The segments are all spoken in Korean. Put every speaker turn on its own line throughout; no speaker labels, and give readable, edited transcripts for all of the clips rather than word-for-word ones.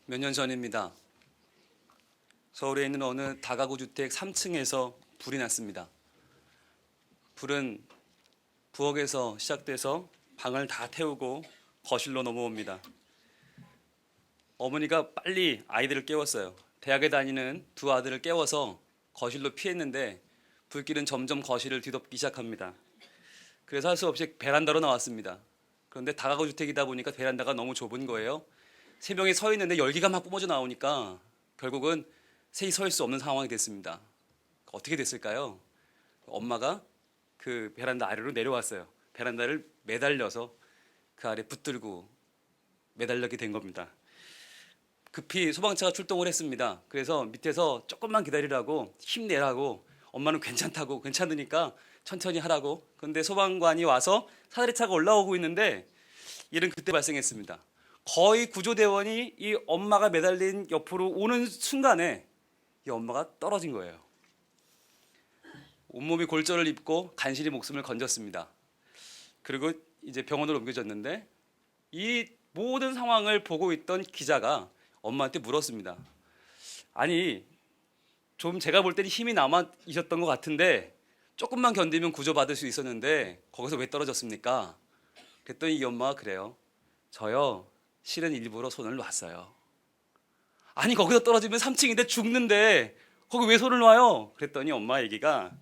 몇 년 전입니다. 서울에 있는 어느 다가구 주택 3층에서 불이 났습니다. 불은 부엌에서 시작돼서 방을 다 태우고 거실로 넘어옵니다. 어머니가 빨리 아이들을 깨웠어요. 대학에 다니는 두 아들을 깨워서 거실로 피했는데 불길은 점점 거실을 뒤덮기 시작합니다. 그래서 할 수 없이 베란다로 나왔습니다. 그런데 다가구 주택이다 보니까 베란다가 너무 좁은 거예요. 세 명이 서 있는데 열기가 막 뿜어져 나오니까 결국은 셋이 서 있을 수 없는 상황이 됐습니다. 어떻게 됐을까요? 엄마가 그 베란다 아래로 내려왔어요. 베란다를 매달려서 그 아래 붙들고 매달리게 된 겁니다. 급히 소방차가 출동을 했습니다. 그래서 밑에서 조금만 기다리라고 힘내라고, 엄마는 괜찮다고, 괜찮으니까 천천히 하라고. 그런데 소방관이 와서 사다리차가 올라오고 있는데 일은 그때 발생했습니다. 거의 구조대원이 이 엄마가 매달린 옆으로 오는 순간에 이 엄마가 떨어진 거예요. 온몸이 골절을 입고 간신히 목숨을 건졌습니다. 그리고 이제 병원으로 옮겨졌는데 이 모든 상황을 보고 있던 기자가 엄마한테 물었습니다. 아니, 좀 제가 볼 때는 힘이 남아 있었던 것 같은데 조금만 견디면 구조받을 수 있었는데 거기서 왜 떨어졌습니까? 그랬더니 이 엄마가 그래요. 저요, 실은 일부러 손을 놨어요. 아니, 거기서 떨어지면 3층인데 죽는데 거기 왜 손을 놔요? 그랬더니 엄마 얘기가,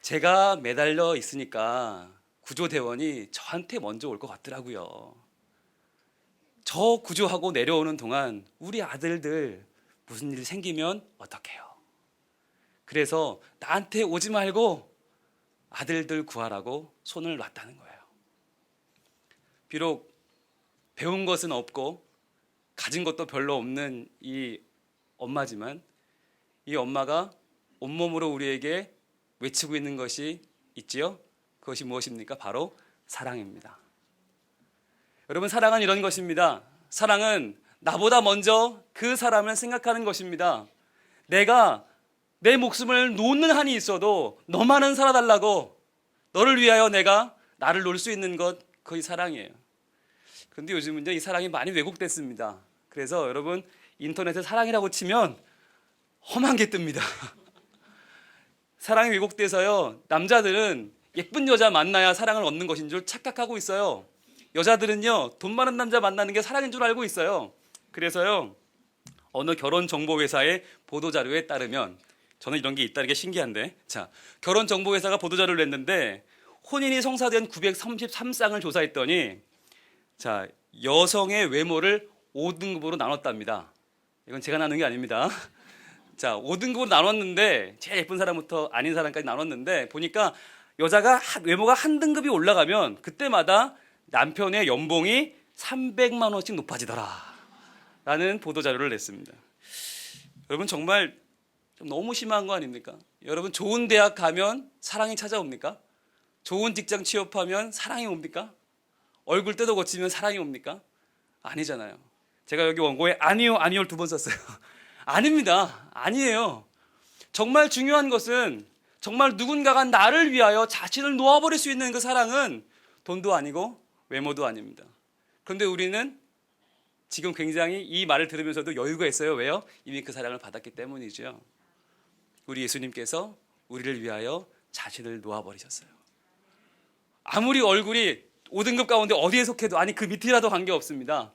제가 매달려 있으니까 구조대원이 저한테 먼저 올 것 같더라고요. 저 구조하고 내려오는 동안 우리 아들들 무슨 일 생기면 어떡해요? 그래서 나한테 오지 말고 아들들 구하라고 손을 놨다는 거예요. 비록 배운 것은 없고 가진 것도 별로 없는 이 엄마지만 이 엄마가 온몸으로 우리에게 외치고 있는 것이 있지요. 그것이 무엇입니까? 바로 사랑입니다. 여러분, 사랑은 이런 것입니다. 사랑은 나보다 먼저 그 사람을 생각하는 것입니다. 내가 내 목숨을 놓는 한이 있어도 너만은 살아달라고, 너를 위하여 내가 나를 놓을 수 있는 것, 그것이 사랑이에요. 그런데 요즘은요, 이 사랑이 많이 왜곡됐습니다. 그래서 여러분, 인터넷에 사랑이라고 치면 험한 게 뜹니다. 사랑이 왜곡돼서요, 남자들은 예쁜 여자 만나야 사랑을 얻는 것인 줄 착각하고 있어요. 여자들은요, 돈 많은 남자 만나는 게 사랑인 줄 알고 있어요. 그래서요, 어느 결혼정보회사의 보도자료에 따르면, 저는 이런 게 있다는 게 신기한데, 자, 결혼정보회사가 보도자료를 냈는데 혼인이 성사된 933쌍을 조사했더니, 자, 여성의 외모를 5등급으로 나눴답니다. 이건 제가 나눈 게 아닙니다. 자, 5등급으로 나눴는데 제일 예쁜 사람부터 아닌 사람까지 나눴는데 보니까 여자가 외모가 한 등급이 올라가면 그때마다 남편의 연봉이 300만 원씩 높아지더라 라는 보도자료를 냈습니다. 여러분, 정말 좀 너무 심한 거 아닙니까? 여러분, 좋은 대학 가면 사랑이 찾아옵니까? 좋은 직장 취업하면 사랑이 옵니까? 얼굴 뜯어 고치면 사랑이 옵니까? 아니잖아요. 제가 여기 원고에 아니요, 아니요를 2번 썼어요. 아닙니다. 아니에요. 정말 중요한 것은, 정말 누군가가 나를 위하여 자신을 놓아버릴 수 있는 그 사랑은 돈도 아니고 외모도 아닙니다. 그런데 우리는 지금 굉장히 이 말을 들으면서도 여유가 있어요. 왜요? 이미 그 사랑을 받았기 때문이죠. 우리 예수님께서 우리를 위하여 자신을 놓아버리셨어요. 아무리 얼굴이 5등급 가운데 어디에 속해도, 아니 그 밑이라도 관계없습니다.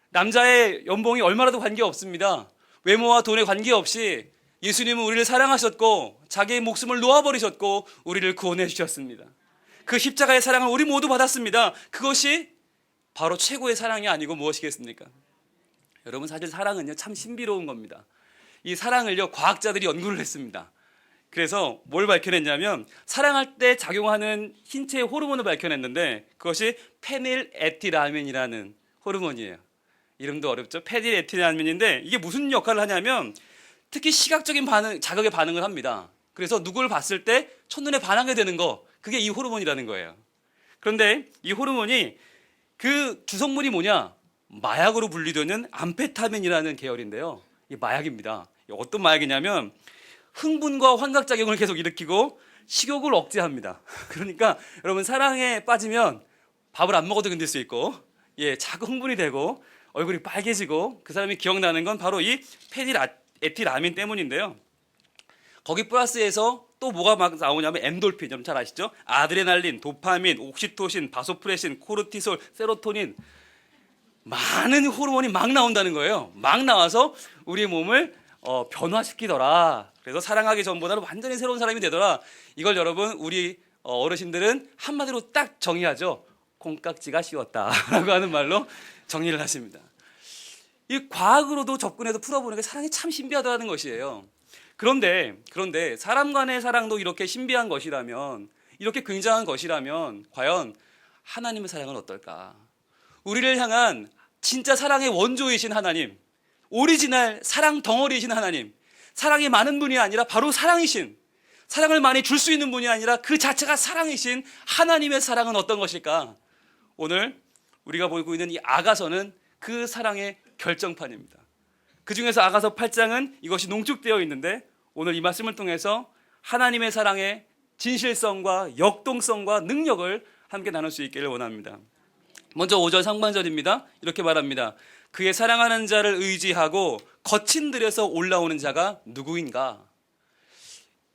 남자의 연봉이 얼마라도 관계없습니다. 외모와 돈에 관계없이 예수님은 우리를 사랑하셨고 자기의 목숨을 놓아버리셨고 우리를 구원해 주셨습니다. 그 십자가의 사랑을 우리 모두 받았습니다. 그것이 바로 최고의 사랑이 아니고 무엇이겠습니까? 여러분, 사실 사랑은요, 참 신비로운 겁니다. 이 사랑을요, 과학자들이 연구를 했습니다. 그래서 뭘 밝혀냈냐면 사랑할 때 작용하는 신체의 호르몬을 밝혀냈는데 그것이 페닐에틸아민이라는 호르몬이에요. 이름도 어렵죠? 페닐에틸아민인데 이게 무슨 역할을 하냐면 특히 시각적인 반응, 자극에 반응을 합니다. 그래서 누구를 봤을 때 첫눈에 반하게 되는 거, 그게 이 호르몬이라는 거예요. 그런데 이 호르몬이 그 주성분이 뭐냐? 마약으로 분류되는 암페타민이라는 계열인데요. 이 마약입니다. 어떤 마약이냐면 흥분과 환각작용을 계속 일으키고 식욕을 억제합니다. 그러니까 여러분, 사랑에 빠지면 밥을 안 먹어도 견딜 수 있고, 자꾸 흥분이 되고 얼굴이 빨개지고 그 사람이 기억나는 건 바로 이 페니에틸아민 때문인데요. 거기 플러스해서 또 뭐가 막 나오냐면 엔돌핀, 여러분 잘 아시죠? 아드레날린, 도파민, 옥시토신, 바소프레신, 코르티솔, 세로토닌, 많은 호르몬이 막 나온다는 거예요. 막 나와서 우리 몸을 변화시키더라. 그래서 사랑하기 전보다는 완전히 새로운 사람이 되더라. 이걸 여러분 우리 어르신들은 한마디로 딱 정의하죠. 콩깍지가 씌웠다라고 하는 말로 정리를 하십니다. 이 과학으로도 접근해서 풀어보는 게 사랑이 참 신비하다는 것이에요. 그런데 사람 간의 사랑도 이렇게 신비한 것이라면, 이렇게 굉장한 것이라면 과연 하나님의 사랑은 어떨까? 우리를 향한 진짜 사랑의 원조이신 하나님, 오리지널 사랑 덩어리이신 하나님, 사랑이 많은 분이 아니라 바로 사랑이신, 사랑을 많이 줄 수 있는 분이 아니라 그 자체가 사랑이신 하나님의 사랑은 어떤 것일까? 오늘 우리가 보고 있는 이 아가서는 그 사랑의 결정판입니다. 그 중에서 아가서 8장은 이것이 농축되어 있는데, 오늘 이 말씀을 통해서 하나님의 사랑의 진실성과 역동성과 능력을 함께 나눌 수 있기를 원합니다. 먼저 5절 상반절입니다. 이렇게 말합니다. 그의 사랑하는 자를 의지하고 거친 들에서 올라오는 자가 누구인가?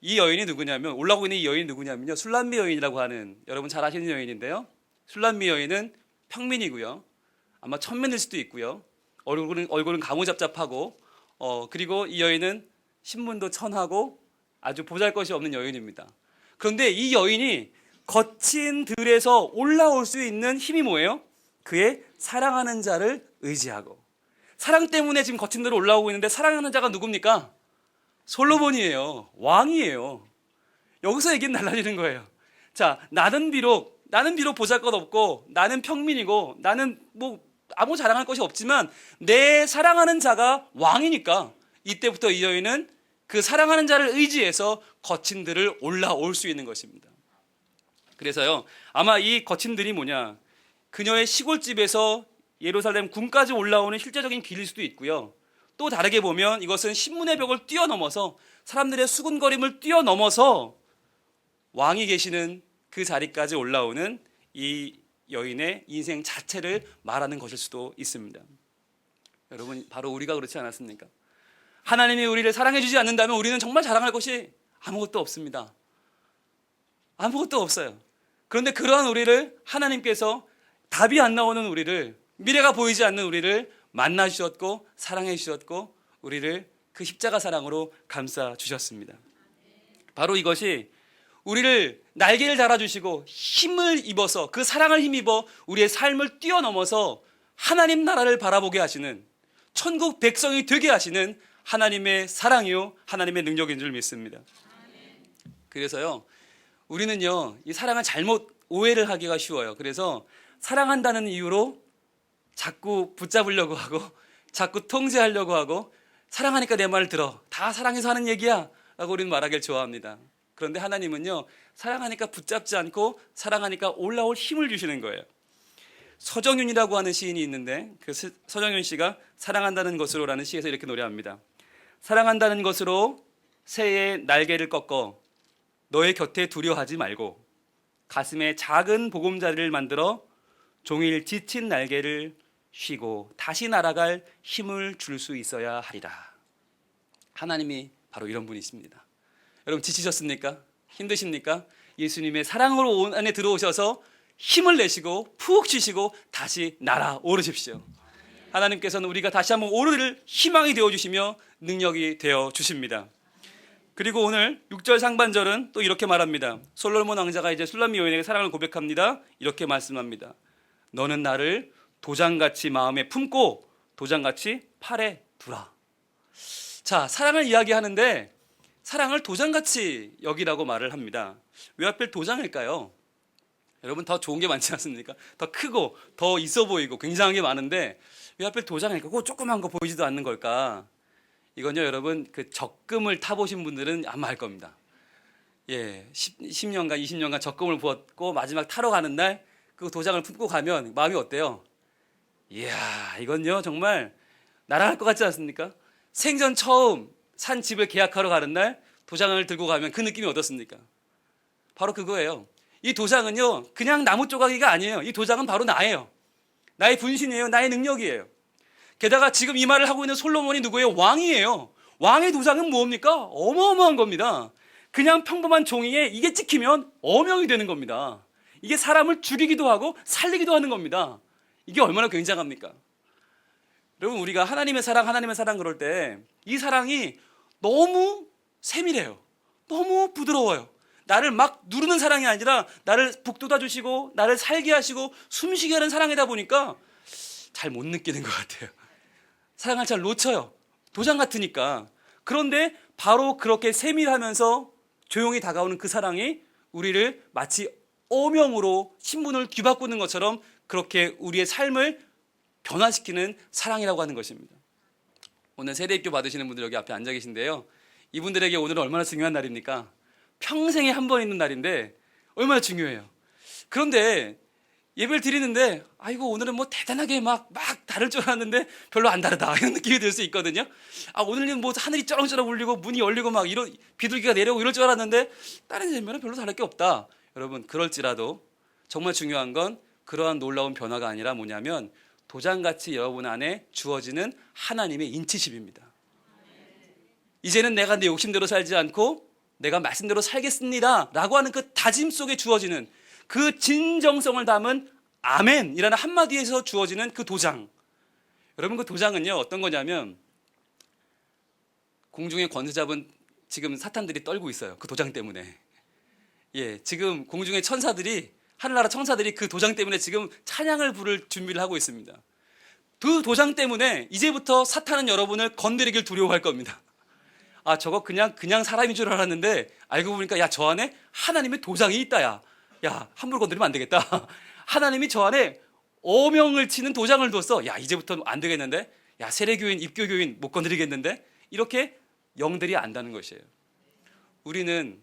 이 여인이 누구냐면, 올라오고 있는 이 여인이 누구냐면요, 술람미 여인이라고 하는, 여러분 잘 아시는 여인인데요, 술람미 여인은 평민이고요, 아마 천민일 수도 있고요, 얼굴은 가무잡잡하고, 그리고 이 여인은 신분도 천하고 아주 보잘것이 없는 여인입니다. 그런데 이 여인이 거친 들에서 올라올 수 있는 힘이 뭐예요? 그의 사랑하는 자를 의지하고. 사랑 때문에 지금 거친 들로 올라오고 있는데, 사랑하는 자가 누굽니까? 솔로몬이에요. 왕이에요. 여기서 얘기는 달라지는 거예요. 자, 나는 비록 보잘것없고, 나는 평민이고, 나는 뭐 아무 자랑할 것이 없지만 내 사랑하는 자가 왕이니까 이때부터 이 여인은 그 사랑하는 자를 의지해서 거친 들을 올라올 수 있는 것입니다. 그래서요, 아마 이 거친 들이 뭐냐, 그녀의 시골집에서 예루살렘 궁까지 올라오는 실제적인 길일 수도 있고요, 또 다르게 보면 이것은 신문의 벽을 뛰어넘어서, 사람들의 수군거림을 뛰어넘어서 왕이 계시는 그 자리까지 올라오는 이 여인의 인생 자체를 말하는 것일 수도 있습니다. 여러분, 바로 우리가 그렇지 않았습니까? 하나님이 우리를 사랑해 주지 않는다면 우리는 정말 자랑할 것이 아무것도 없습니다. 아무것도 없어요. 그런데 그러한 우리를 하나님께서, 답이 안 나오는 우리를, 미래가 보이지 않는 우리를 만나 주셨고 사랑해 주셨고 우리를 그 십자가 사랑으로 감싸 주셨습니다. 바로 이것이 우리를 날개를 달아주시고 힘을 입어서, 그 사랑을 힘입어 우리의 삶을 뛰어넘어서 하나님 나라를 바라보게 하시는, 천국 백성이 되게 하시는 하나님의 사랑이요, 하나님의 능력인 줄 믿습니다. 그래서요, 우리는요, 이 사랑을 잘못 오해를 하기가 쉬워요. 그래서 사랑한다는 이유로 자꾸 붙잡으려고 하고, 자꾸 통제하려고 하고, 사랑하니까 내 말을 들어, 다 사랑해서 하는 얘기야 라고 우리는 말하길 좋아합니다. 그런데 하나님은요, 사랑하니까 붙잡지 않고 사랑하니까 올라올 힘을 주시는 거예요. 서정윤이라고 하는 시인이 있는데, 그 서정윤 씨가 사랑한다는 것으로라는 시에서 이렇게 노래합니다. 사랑한다는 것으로 새의 날개를 꺾어 너의 곁에 두려워하지 말고 가슴에 작은 보금자리를 만들어 종일 지친 날개를 쉬고 다시 날아갈 힘을 줄 수 있어야 하리라. 하나님이 바로 이런 분이십니다. 여러분, 지치셨습니까? 힘드십니까? 예수님의 사랑으로 안에 들어오셔서 힘을 내시고 푹 쉬시고 다시 날아오르십시오. 하나님께서는 우리가 다시 한번 오를 희망이 되어주시며 능력이 되어주십니다. 그리고 오늘 6절 상반절은 또 이렇게 말합니다. 솔로몬 왕자가 이제 술람미 여인에게 사랑을 고백합니다. 이렇게 말씀합니다. 너는 나를 도장같이 마음에 품고 도장같이 팔에 두라. 자, 사랑을 이야기하는데 사랑을 도장같이 여기라고 말을 합니다. 왜 하필 도장일까요? 여러분, 더 좋은 게 많지 않습니까? 더 크고 더 있어 보이고 굉장한 게 많은데 왜 하필 도장일까? 그 조그만 거 보이지도 않는 걸까? 이건요, 여러분, 그 적금을 타보신 분들은 아마 알 겁니다. 예, 10년간 20년간 적금을 부었고 마지막 타러 가는 날 그 도장을 품고 가면 마음이 어때요? 이야, 이건요 정말 날아갈 것 같지 않습니까? 생전 처음 산 집을 계약하러 가는 날 도장을 들고 가면 그 느낌이 어떻습니까? 바로 그거예요. 이 도장은요 그냥 나무 조각이가 아니에요. 이 도장은 바로 나예요. 나의 분신이에요. 나의 능력이에요. 게다가 지금 이 말을 하고 있는 솔로몬이 누구예요? 왕이에요. 왕의 도장은 뭡니까? 어마어마한 겁니다. 그냥 평범한 종이에 이게 찍히면 어명이 되는 겁니다. 이게 사람을 죽이기도 하고 살리기도 하는 겁니다. 이게 얼마나 굉장합니까? 여러분, 우리가 하나님의 사랑 그럴 때 이 사랑이 너무 세밀해요. 너무 부드러워요. 나를 막 누르는 사랑이 아니라 나를 북돋아 주시고 나를 살게 하시고 숨쉬게 하는 사랑이다 보니까 잘 못 느끼는 것 같아요. 사랑을 잘 놓쳐요. 도장 같으니까. 그런데 바로 그렇게 세밀하면서 조용히 다가오는 그 사랑이 우리를 마치 어명으로 신분을 뒤바꾸는 것처럼 그렇게 우리의 삶을 변화시키는 사랑이라고 하는 것입니다. 오늘 세대입교 받으시는 분들 여기 앞에 앉아 계신데요. 이분들에게 오늘은 얼마나 중요한 날입니까? 평생에 한 번 있는 날인데 얼마나 중요해요. 그런데 예배를 드리는데 아이고 오늘은 뭐 대단하게 막 다를 줄 알았는데 별로 안 다르다 이런 느낌이 들 수 있거든요. 오늘은 뭐 하늘이 쩌렁쩌렁 울리고 문이 열리고 막 이런 비둘기가 내려오고 이럴 줄 알았는데 다른 재미는 별로 다를 게 없다. 여러분, 그럴지라도 정말 중요한 건 그러한 놀라운 변화가 아니라 뭐냐면 도장같이 여러분 안에 주어지는 하나님의 인치심입니다. 이제는 내가 내 욕심대로 살지 않고 내가 말씀대로 살겠습니다 라고 하는 그 다짐 속에 주어지는 그 진정성을 담은 아멘이라는 한마디에서 주어지는 그 도장. 여러분, 그 도장은요 어떤 거냐면 공중에 권세 잡은 지금 사탄들이 떨고 있어요. 그 도장 때문에. 지금 공중의 천사들이, 하늘나라 천사들이 그 도장 때문에 지금 찬양을 부를 준비를 하고 있습니다. 그 도장 때문에 이제부터 사탄은 여러분을 건드리길 두려워할 겁니다. 저거 그냥 사람인 줄 알았는데 알고 보니까 야, 저 안에 하나님의 도장이 있다. 야, 함부로 건드리면 안 되겠다. 하나님이 저 안에 어명을 치는 도장을 뒀어. 야, 이제부터 안 되겠는데? 야, 세례교인, 입교교인 못 건드리겠는데? 이렇게 영들이 안다는 것이에요. 우리는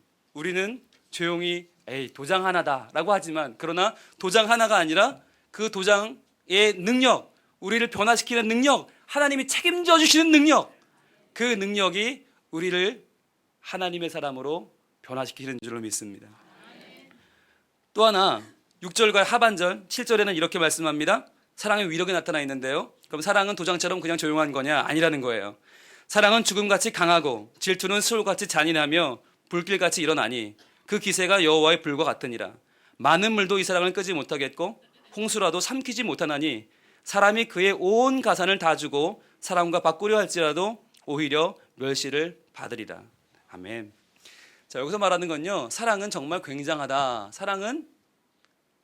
조용히 도장 하나다라고 하지만, 그러나 도장 하나가 아니라 그 도장의 능력, 우리를 변화시키는 능력, 하나님이 책임져 주시는 능력, 그 능력이 우리를 하나님의 사람으로 변화시키는 줄로 믿습니다. 또 하나 6절과 하반절 7절에는 이렇게 말씀합니다. 사랑의 위력이 나타나 있는데요. 그럼 사랑은 도장처럼 그냥 조용한 거냐? 아니라는 거예요. 사랑은 죽음같이 강하고 질투는 수월같이 잔인하며 불길같이 일어나니 그 기세가 여호와의 불과 같으니라. 많은 물도 이 사랑을 끄지 못하겠고 홍수라도 삼키지 못하나니 사람이 그의 온 가산을 다 주고 사람과 바꾸려 할지라도 오히려 멸시를 받으리라. 아멘. 자, 여기서 말하는 건요, 사랑은 정말 굉장하다. 사랑은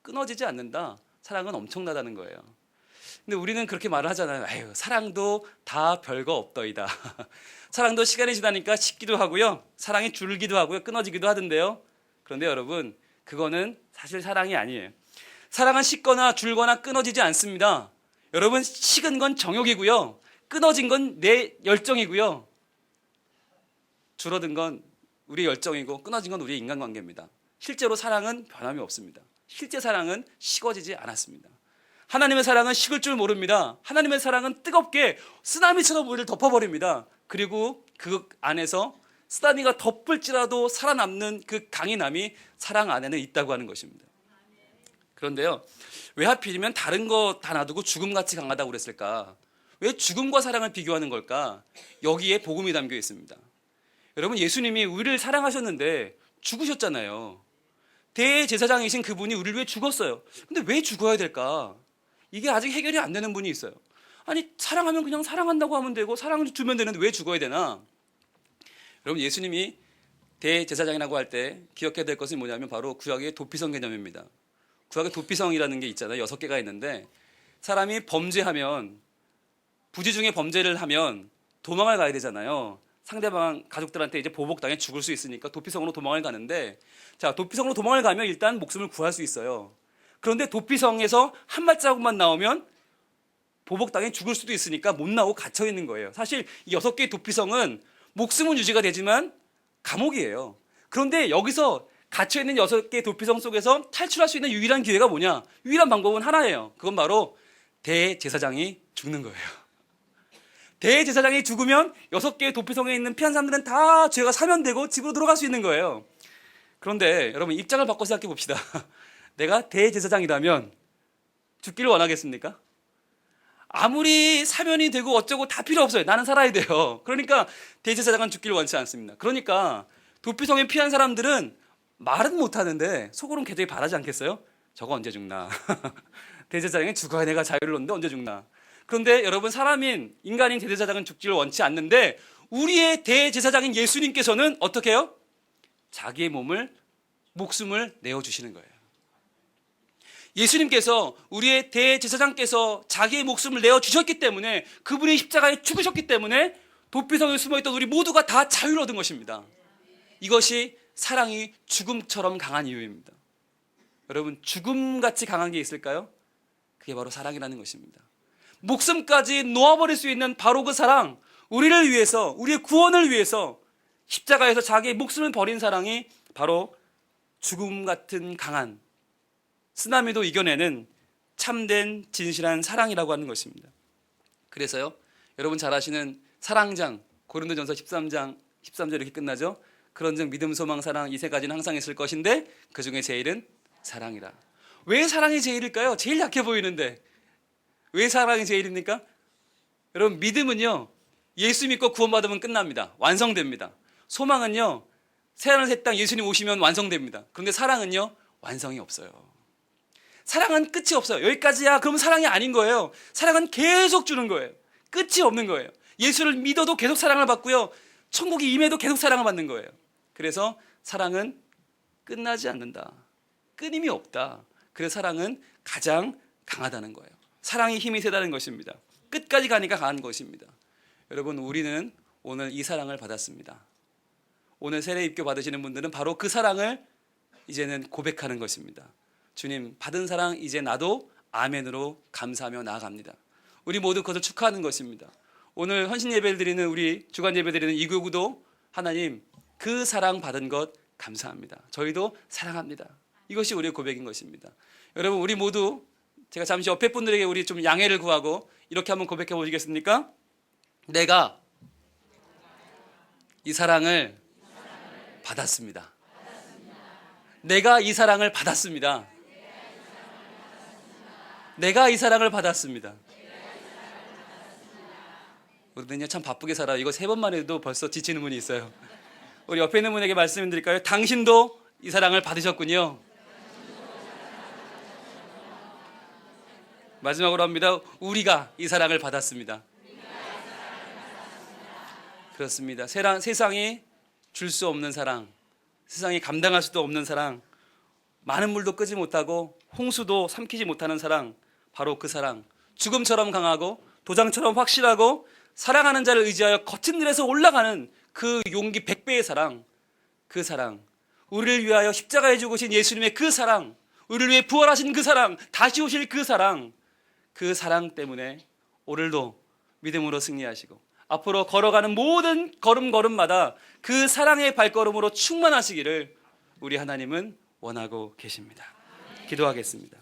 끊어지지 않는다. 사랑은 엄청나다는 거예요. 근데 우리는 그렇게 말을 하잖아요. 사랑도 다 별거 없더이다. 사랑도 시간이 지나니까 식기도 하고요, 사랑이 줄기도 하고요, 끊어지기도 하던데요. 그런데 여러분, 그거는 사실 사랑이 아니에요. 사랑은 식거나 줄거나 끊어지지 않습니다. 여러분, 식은 건 정욕이고요, 끊어진 건 내 열정이고요, 줄어든 건 우리의 열정이고 끊어진 건 우리의 인간관계입니다. 실제로 사랑은 변함이 없습니다. 실제 사랑은 식어지지 않았습니다. 하나님의 사랑은 식을 줄 모릅니다. 하나님의 사랑은 뜨겁게 쓰나미처럼 우리를 덮어버립니다. 그리고 그 안에서 쓰나미가 덮을지라도 살아남는 그 강인함이 사랑 안에는 있다고 하는 것입니다. 그런데요, 왜 하필이면 다른 거 다 놔두고 죽음같이 강하다고 그랬을까? 왜 죽음과 사랑을 비교하는 걸까? 여기에 복음이 담겨 있습니다. 여러분, 예수님이 우리를 사랑하셨는데 죽으셨잖아요. 대제사장이신 그분이 우리를 위해 죽었어요. 근데 왜 죽어야 될까? 이게 아직 해결이 안 되는 분이 있어요. 아니, 사랑하면 그냥 사랑한다고 하면 되고 사랑을 주면 되는데 왜 죽어야 되나? 여러분, 예수님이 대제사장이라고 할 때 기억해야 될 것은 뭐냐면 바로 구약의 도피성 개념입니다. 구약의 도피성이라는 게 있잖아요. 6개가 있는데, 사람이 범죄하면, 부지 중에 범죄를 하면 도망을 가야 되잖아요. 상대방 가족들한테 이제 보복당해 죽을 수 있으니까 도피성으로 도망을 가는데, 자, 도피성으로 도망을 가면 일단 목숨을 구할 수 있어요. 그런데 도피성에서 한 발자국만 나오면 보복당해 죽을 수도 있으니까 못 나오고 갇혀 있는 거예요. 사실 이 6개의 도피성은 목숨은 유지가 되지만 감옥이에요. 그런데 여기서 갇혀 있는 6개의 도피성 속에서 탈출할 수 있는 유일한 기회가 뭐냐? 유일한 방법은 하나예요. 그건 바로 대제사장이 죽는 거예요. 대제사장이 죽으면 6개의 도피성에 있는 피한 사람들은 다 죄가 사면되고 집으로 들어갈 수 있는 거예요. 그런데 여러분, 입장을 바꿔 생각해 봅시다. 내가 대제사장이라면 죽기를 원하겠습니까? 아무리 사면이 되고 어쩌고 다 필요 없어요. 나는 살아야 돼요. 그러니까 대제사장은 죽기를 원치 않습니다. 그러니까 도피성에 피한 사람들은 말은 못하는데 속으로는 굉장히 바라지 않겠어요? 저거 언제 죽나? 대제사장이 죽어야 내가 자유를 얻는데 언제 죽나? 그런데 여러분, 사람인 인간인 대제사장은 죽기를 원치 않는데 우리의 대제사장인 예수님께서는 어떻게 해요? 자기의 목숨을 내어주시는 거예요. 예수님께서, 우리의 대제사장께서 자기의 목숨을 내어주셨기 때문에, 그분이 십자가에 죽으셨기 때문에 도피성에 숨어있던 우리 모두가 다 자유를 얻은 것입니다. 이것이 사랑이 죽음처럼 강한 이유입니다. 여러분, 죽음같이 강한 게 있을까요? 그게 바로 사랑이라는 것입니다. 목숨까지 놓아버릴 수 있는 바로 그 사랑, 우리를 위해서, 우리의 구원을 위해서 십자가에서 자기의 목숨을 버린 사랑이 바로 죽음 같은 강한, 쓰나미도 이겨내는 참된 진실한 사랑이라고 하는 것입니다. 그래서요, 여러분 잘 아시는 사랑장, 고린도전서 13장 13절 이렇게 끝나죠. 그런즉 믿음, 소망, 사랑 이 세 가지는 항상 있을 것인데 그 중에 제일은 사랑이라. 왜 사랑이 제일일까요? 제일 약해 보이는데 왜 사랑이 제일입니까? 여러분, 믿음은요, 예수 믿고 구원받으면 끝납니다. 완성됩니다. 소망은요, 새하늘 새 땅 예수님 오시면 완성됩니다. 그런데 사랑은요, 완성이 없어요. 사랑은 끝이 없어요. 여기까지야. 그러면 사랑이 아닌 거예요. 사랑은 계속 주는 거예요. 끝이 없는 거예요. 예수를 믿어도 계속 사랑을 받고요, 천국이 임해도 계속 사랑을 받는 거예요. 그래서 사랑은 끝나지 않는다. 끊임이 없다. 그래서 사랑은 가장 강하다는 거예요. 사랑이 힘이 세다는 것입니다. 끝까지 가니까 강한 것입니다. 여러분, 우리는 오늘 이 사랑을 받았습니다. 오늘 세례 입교 받으시는 분들은 바로 그 사랑을 이제는 고백하는 것입니다. 주님, 받은 사랑 이제 나도 아멘으로 감사하며 나아갑니다. 우리 모두 그것을 축하하는 것입니다. 오늘 헌신 예배를 드리는, 우리 주간 예배 드리는 이 교구도 하나님, 그 사랑 받은 것 감사합니다. 저희도 사랑합니다. 이것이 우리의 고백인 것입니다. 여러분, 우리 모두, 제가 잠시 옆에 분들에게 우리 좀 양해를 구하고 이렇게 한번 고백해 보시겠습니까? 내가 이 사랑을 받았습니다. 내가 이 사랑을 받았습니다. 내가 이 사랑을 받았습니다. 우리는요, 참 바쁘게 살아요. 이거 3번만 해도 벌써 지치는 분이 있어요. 우리 옆에 있는 분에게 말씀드릴까요? 당신도 이 사랑을 받으셨군요. 마지막으로 합니다. 우리가 이 사랑을 받았습니다. 그렇습니다. 세상이 줄 수 없는 사랑, 세상이 감당할 수도 없는 사랑, 많은 물도 끄지 못하고 홍수도 삼키지 못하는 사랑, 바로 그 사랑, 죽음처럼 강하고 도장처럼 확실하고 사랑하는 자를 의지하여 거친 들에서 올라가는 그 용기 100배의 사랑, 그 사랑, 우리를 위하여 십자가에 죽으신 예수님의 그 사랑, 우리를 위해 부활하신 그 사랑, 다시 오실 그 사랑, 그 사랑 때문에 오늘도 믿음으로 승리하시고 앞으로 걸어가는 모든 걸음걸음마다 그 사랑의 발걸음으로 충만하시기를 우리 하나님은 원하고 계십니다. 기도하겠습니다.